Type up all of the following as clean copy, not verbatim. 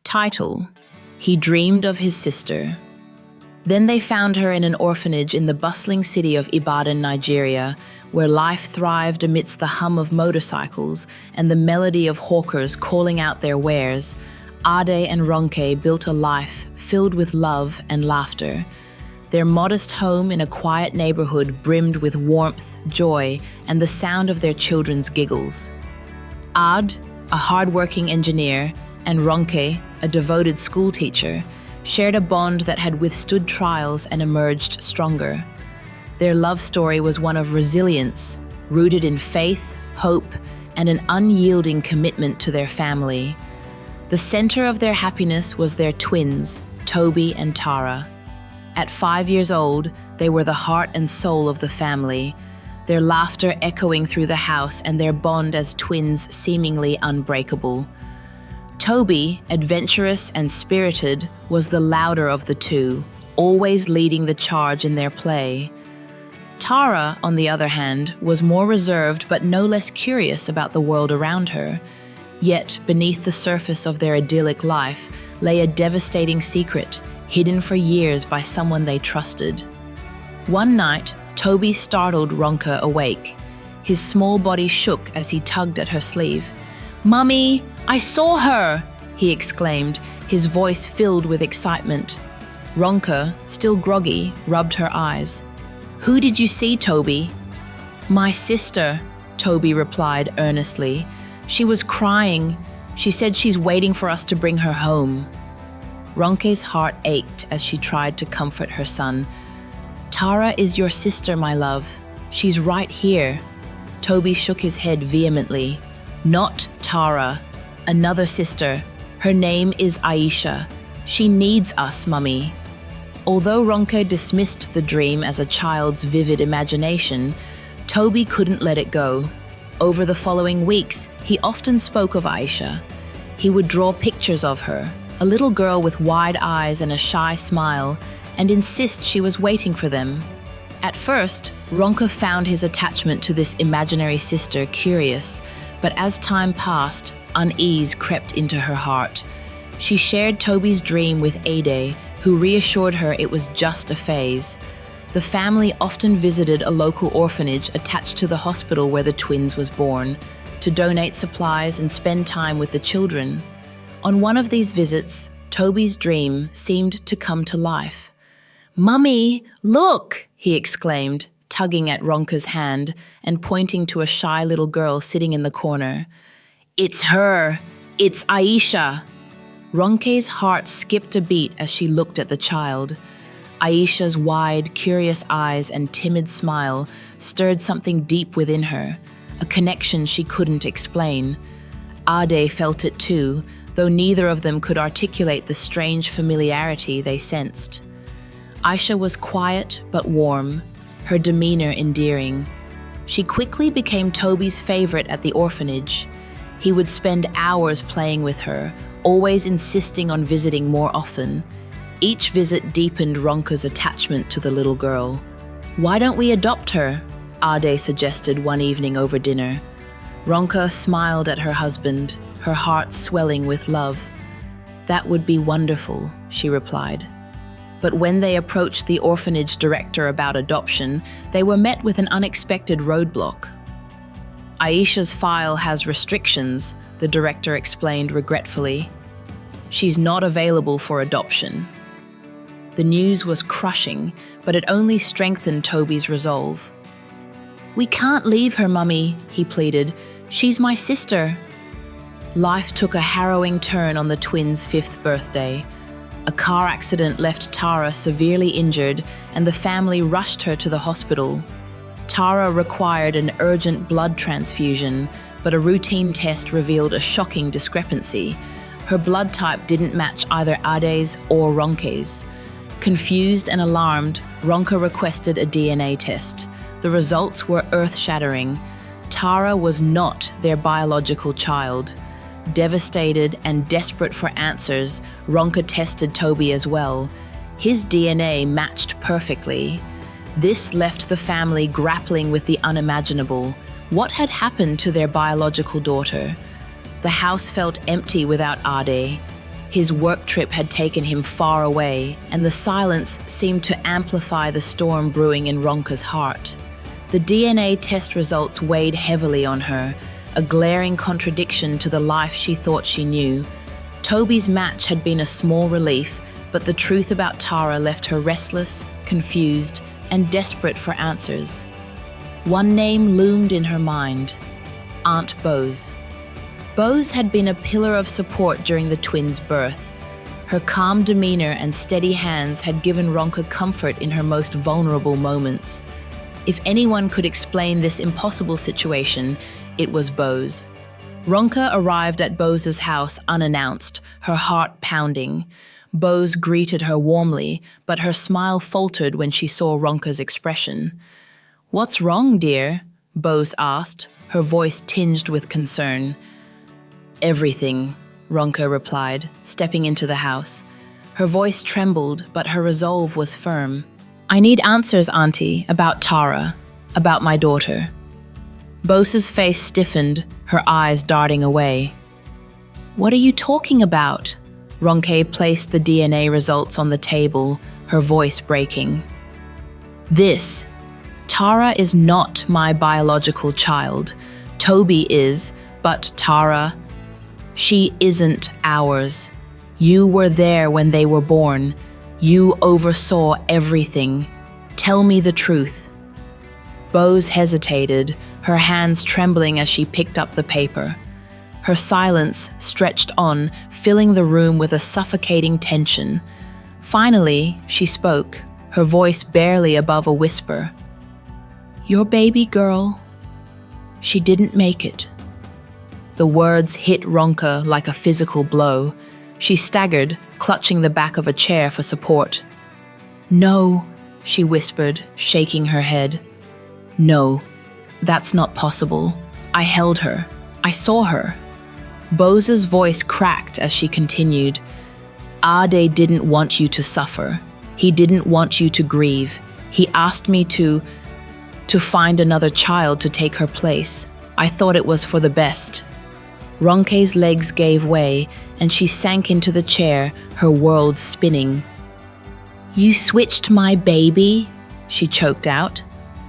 Title: He Dreamed of His Sister. Then they found her in an orphanage in the bustling city of Ibadan, Nigeria, where life thrived amidst the hum of motorcycles and the melody of hawkers calling out their wares. Ade and Ronke built a life filled with love and laughter. Their modest home in a quiet neighborhood brimmed with warmth, joy, and the sound of their children's giggles. Ad, a hard-working engineer, and Ronke, a devoted schoolteacher, shared a bond that had withstood trials and emerged stronger. Their love story was one of resilience, rooted in faith, hope, and an unyielding commitment to their family. The center of their happiness was their twins, Toby and Tara. At 5 years old, they were the heart and soul of the family, their laughter echoing through the house and their bond as twins seemingly unbreakable. Toby, adventurous and spirited, was the louder of the two, always leading the charge in their play. Tara, on the other hand, was more reserved but no less curious about the world around her. Yet, beneath the surface of their idyllic life lay a devastating secret, hidden for years by someone they trusted. One night, Toby startled Ronke awake. His small body shook as he tugged at her sleeve. "Mummy, I saw her!" he exclaimed, his voice filled with excitement. Ronke, still groggy, rubbed her eyes. "Who did you see, Toby?" "My sister," Toby replied earnestly. "She was crying. She said she's waiting for us to bring her home." Ronke's heart ached as she tried to comfort her son. "Tara is your sister, my love. She's right here." Toby shook his head vehemently. "Not Tara. Another sister. Her name is Aisha. She needs us, Mummy." Although Ronke dismissed the dream as a child's vivid imagination, Toby couldn't let it go. Over the following weeks, he often spoke of Aisha. He would draw pictures of her, a little girl with wide eyes and a shy smile, and insist she was waiting for them. At first, Ronke found his attachment to this imaginary sister curious, but as time passed, unease crept into her heart. She shared Toby's dream with Ade, who reassured her it was just a phase. The family often visited a local orphanage attached to the hospital where the twins was born, to donate supplies and spend time with the children. On one of these visits, Toby's dream seemed to come to life. "Mummy, look!" he exclaimed, tugging at Ronke's hand and pointing to a shy little girl sitting in the corner. "It's her! It's Aisha!" Ronke's heart skipped a beat as she looked at the child. Aisha's wide, curious eyes and timid smile stirred something deep within her, a connection she couldn't explain. Ade felt it too, though neither of them could articulate the strange familiarity they sensed. Aisha was quiet but warm, her demeanor endearing. She quickly became Toby's favorite at the orphanage. He would spend hours playing with her, always insisting on visiting more often. Each visit deepened Ronke's attachment to the little girl. "Why don't we adopt her?" Ade suggested one evening over dinner. Ronke smiled at her husband, her heart swelling with love. "That would be wonderful," she replied. But when they approached the orphanage director about adoption, they were met with an unexpected roadblock. "Aisha's file has restrictions," the director explained regretfully. "She's not available for adoption." The news was crushing, but it only strengthened Toby's resolve. "We can't leave her, Mummy," he pleaded. "She's my sister." Life took a harrowing turn on the twins' 5th birthday. A car accident left Tara severely injured, and the family rushed her to the hospital. Tara required an urgent blood transfusion, but a routine test revealed a shocking discrepancy. Her blood type didn't match either Ade's or Ronke's. Confused and alarmed, Ronke requested a DNA test. The results were earth-shattering. Tara was not their biological child. Devastated and desperate for answers, Ronke tested Toby as well. His DNA matched perfectly. This left the family grappling with the unimaginable. What had happened to their biological daughter? The house felt empty without Ade. His work trip had taken him far away, and the silence seemed to amplify the storm brewing in Ronka's heart. The DNA test results weighed heavily on her, a glaring contradiction to the life she thought she knew. Toby's match had been a small relief, but the truth about Tara left her restless, confused, and desperate for answers. One name loomed in her mind: Aunt Bose. Bose had been a pillar of support during the twins' birth. Her calm demeanor and steady hands had given Ronka comfort in her most vulnerable moments. If anyone could explain this impossible situation, it was Bose. Ronka arrived at Bose's house unannounced, her heart pounding. Bose greeted her warmly, but her smile faltered when she saw Ronka's expression. "What's wrong, dear?" Bose asked, her voice tinged with concern. "Everything," Ronka replied, stepping into the house. Her voice trembled, but her resolve was firm. "I need answers, Auntie, about Tara, about my daughter." Bose's face stiffened, her eyes darting away. "What are you talking about?" Ronke placed the DNA results on the table, her voice breaking. "This. Tara is not my biological child. Toby is, but Tara, she isn't ours. You were there when they were born. You oversaw everything. Tell me the truth." Bose hesitated, her hands trembling as she picked up the paper. Her silence stretched on, filling the room with a suffocating tension. Finally, she spoke, her voice barely above a whisper. "Your baby girl, she didn't make it." The words hit Ronka like a physical blow. She staggered, clutching the back of a chair for support. "No," she whispered, shaking her head. "No, that's not possible. I held her. I saw her." Bose's voice cracked as she continued. "Ade didn't want you to suffer. He didn't want you to grieve. He asked me to find another child to take her place. I thought it was for the best." Ronke's legs gave way, and she sank into the chair, her world spinning. "You switched my baby?" she choked out.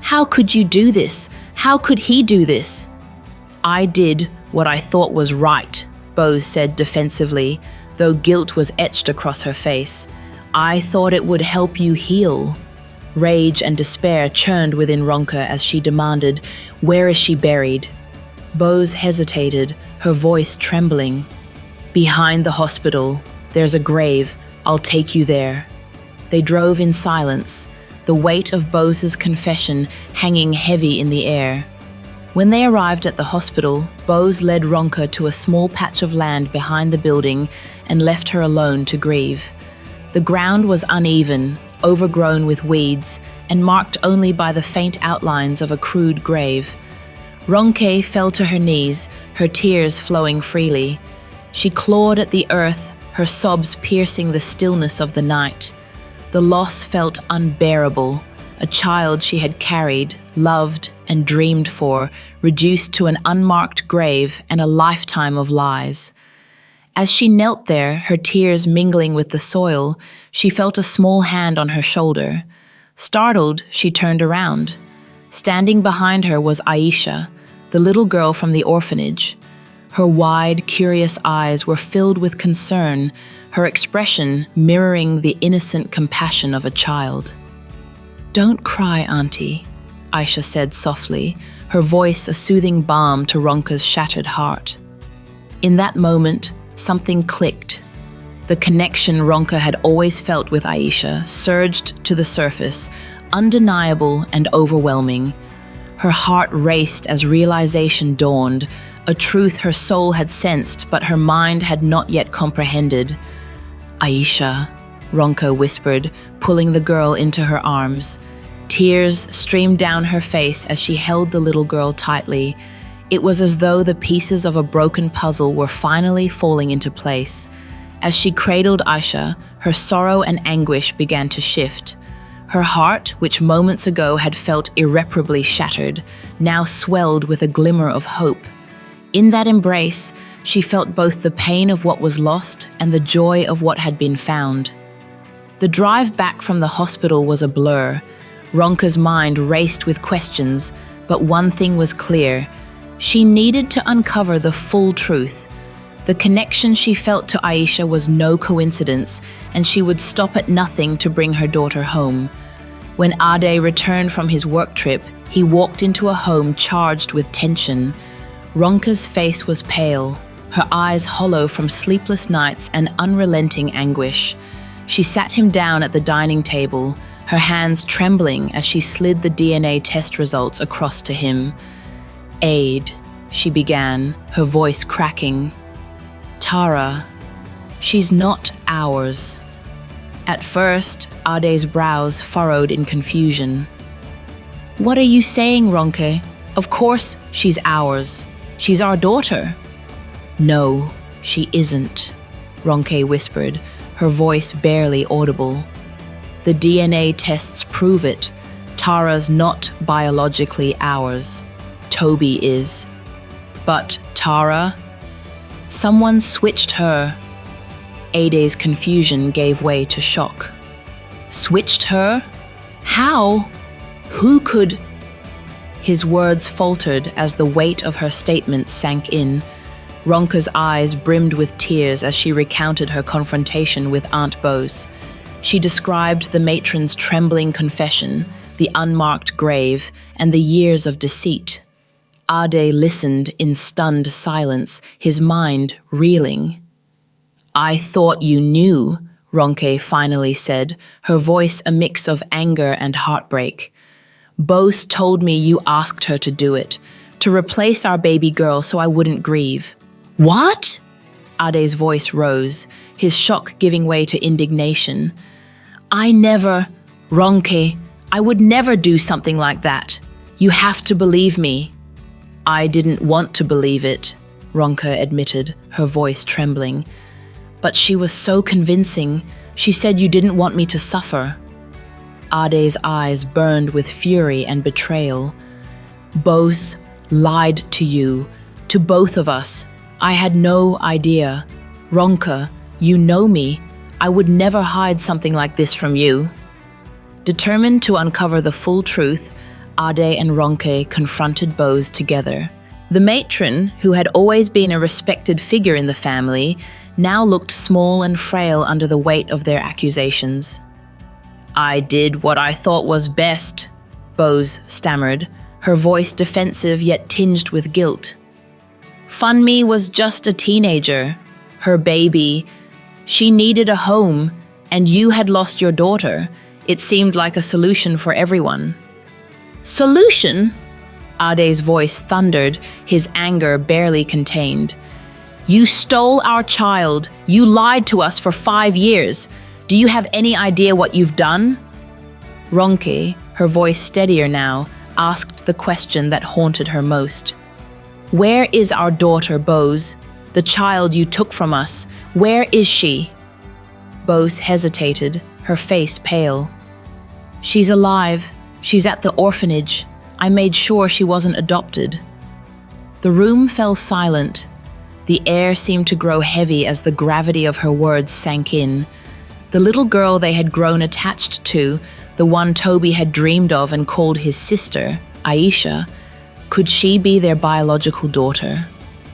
"How could you do this? How could he do this?" "I did what I thought was right," Bose said defensively, though guilt was etched across her face. "I thought it would help you heal." Rage and despair churned within Ronka as she demanded, "Where is she buried?" Bose hesitated, her voice trembling. "Behind the hospital. There's a grave. I'll take you there." They drove in silence, the weight of Bose's confession hanging heavy in the air. When they arrived at the hospital, Bose led Ronka to a small patch of land behind the building and left her alone to grieve. The ground was uneven, overgrown with weeds, and marked only by the faint outlines of a crude grave. Ronke fell to her knees, her tears flowing freely. She clawed at the earth, her sobs piercing the stillness of the night. The loss felt unbearable, a child she had carried, loved, and dreamed for, reduced to an unmarked grave and a lifetime of lies. As she knelt there, her tears mingling with the soil, she felt a small hand on her shoulder. Startled, she turned around. Standing behind her was Aisha, the little girl from the orphanage. Her wide, curious eyes were filled with concern, her expression mirroring the innocent compassion of a child. "Don't cry, Auntie," Aisha said softly, her voice a soothing balm to Ronka's shattered heart. In that moment, something clicked. The connection Ronka had always felt with Aisha surged to the surface, undeniable and overwhelming. Her heart raced as realization dawned, a truth her soul had sensed but her mind had not yet comprehended. "Aisha," Ronka whispered, pulling the girl into her arms. Tears streamed down her face as she held the little girl tightly. It was as though the pieces of a broken puzzle were finally falling into place. As she cradled Aisha, her sorrow and anguish began to shift. Her heart, which moments ago had felt irreparably shattered, now swelled with a glimmer of hope. In that embrace, She felt both the pain of what was lost and the joy of what had been found. The drive back from the hospital was a blur. Ronka's mind raced with questions, but one thing was clear. She needed to uncover the full truth. The connection she felt to Aisha was no coincidence, and she would stop at nothing to bring her daughter home. When Ade returned from his work trip, he walked into a home charged with tension. Ronka's face was pale, her eyes hollow from sleepless nights and unrelenting anguish. She sat him down at the dining table, her hands trembling as she slid the DNA test results across to him. "Aid," she began, her voice cracking. "Tara, she's not ours." At first, Ade's brows furrowed in confusion. "What are you saying, Ronke? Of course she's ours. She's our daughter." "No, she isn't," Ronke whispered, her voice barely audible. "The DNA tests prove it. Tara's not biologically ours. Toby is. But Tara? Someone switched her." Ade's confusion gave way to shock. "Switched her? How? Who could?" His words faltered as the weight of her statement sank in. Ronka's eyes brimmed with tears as she recounted her confrontation with Aunt Bose. She described the matron's trembling confession, the unmarked grave, and the years of deceit. Ade listened in stunned silence, his mind reeling. "I thought you knew," Ronke finally said, her voice a mix of anger and heartbreak. "Bose told me you asked her to do it, to replace our baby girl so I wouldn't grieve." "What?" Ade's voice rose, his shock giving way to indignation. "I never, Ronke, I would never do something like that. You have to believe me." "I didn't want to believe it," Ronka admitted, her voice trembling. "But she was so convincing. She said you didn't want me to suffer." Ade's eyes burned with fury and betrayal. "Bose lied to you, to both of us. I had no idea. Ronka, you know me. I would never hide something like this from you." Determined to uncover the full truth, Ade and Ronke confronted Bose together. The matron, who had always been a respected figure in the family, now looked small and frail under the weight of their accusations. "I did what I thought was best," Bose stammered, her voice defensive yet tinged with guilt. "Funmi was just a teenager, her baby. She needed a home, and you had lost your daughter. It seemed like a solution for everyone." "Solution?" Ade's voice thundered, his anger barely contained. "You stole our child. You lied to us for 5 years. Do you have any idea what you've done?" Ronke, her voice steadier now, asked the question that haunted her most. "Where is our daughter, Bose? The child you took from us. Where is she?" Bose hesitated, her face pale. "She's alive. She's at the orphanage. I made sure she wasn't adopted." The room fell silent. The air seemed to grow heavy as the gravity of her words sank in. The little girl they had grown attached to, the one Toby had dreamed of and called his sister, Aisha, could she be their biological daughter?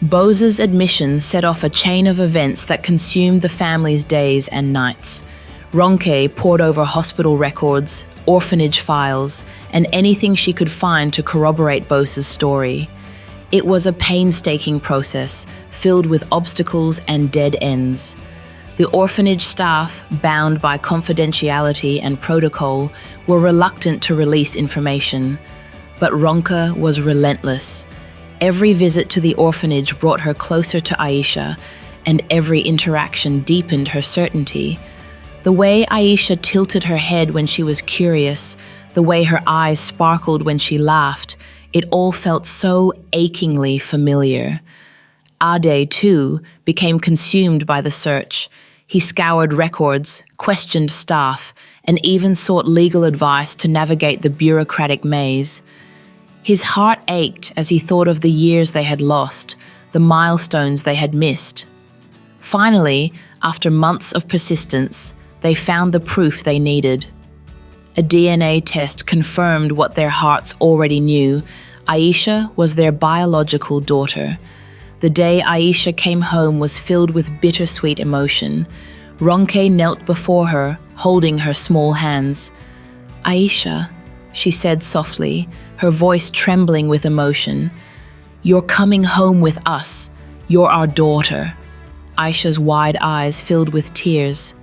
Bose's admission set off a chain of events that consumed the family's days and nights. Ronke pored over hospital records, orphanage files, and anything she could find to corroborate Bose's story. It was a painstaking process, filled with obstacles and dead ends. The orphanage staff, bound by confidentiality and protocol, were reluctant to release information. But Ronka was relentless. Every visit to the orphanage brought her closer to Aisha, and every interaction deepened her certainty. The way Aisha tilted her head when she was curious, the way her eyes sparkled when she laughed, it all felt so achingly familiar. Ade, too, became consumed by the search. He scoured records, questioned staff, and even sought legal advice to navigate the bureaucratic maze. His heart ached as he thought of the years they had lost, the milestones they had missed. Finally, after months of persistence, they found the proof they needed. A DNA test confirmed what their hearts already knew. Aisha was their biological daughter. The day Aisha came home was filled with bittersweet emotion. Ronke knelt before her, holding her small hands. "Aisha," she said softly, her voice trembling with emotion, "you're coming home with us. You're our daughter." Aisha's wide eyes filled with tears.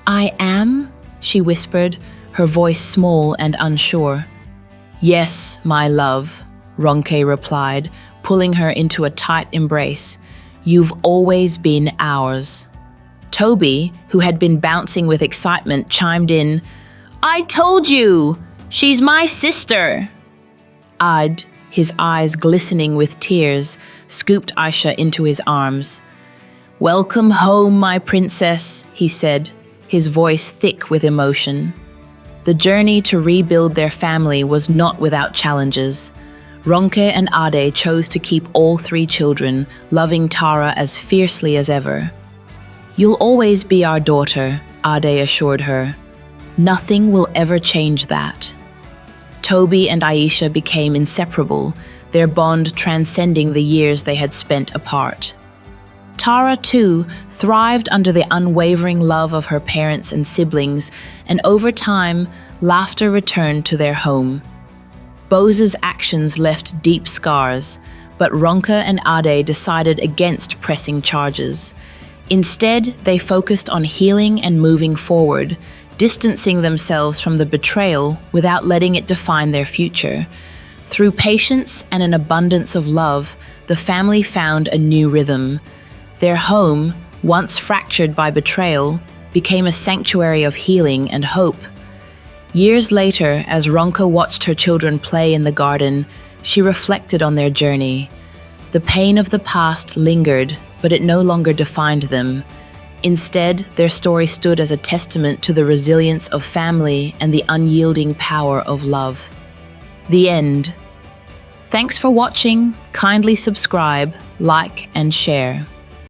"I am?" she whispered, her voice small and unsure. "Yes, my love," Ronke replied, pulling her into a tight embrace. "You've always been ours." Toby, who had been bouncing with excitement, chimed in, "I told you! She's my sister!" Ad, his eyes glistening with tears, scooped Aisha into his arms. "Welcome home, my princess," he said, his voice thick with emotion. The journey to rebuild their family was not without challenges. Ronke and Ade chose to keep all three children, loving Tara as fiercely as ever. "You'll always be our daughter," Ade assured her. "Nothing will ever change that." Toby and Aisha became inseparable, their bond transcending the years they had spent apart. Tara, too, thrived under the unwavering love of her parents and siblings, and over time, laughter returned to their home. Bose's actions left deep scars, but Ronke and Ade decided against pressing charges. Instead, they focused on healing and moving forward, distancing themselves from the betrayal without letting it define their future. Through patience and an abundance of love, the family found a new rhythm. Their home, once fractured by betrayal, became a sanctuary of healing and hope. Years later, as Ronke watched her children play in the garden, she reflected on their journey. The pain of the past lingered, but it no longer defined them. Instead, their story stood as a testament to the resilience of family and the unyielding power of love. The end. Thanks for watching. Kindly subscribe, like, and share.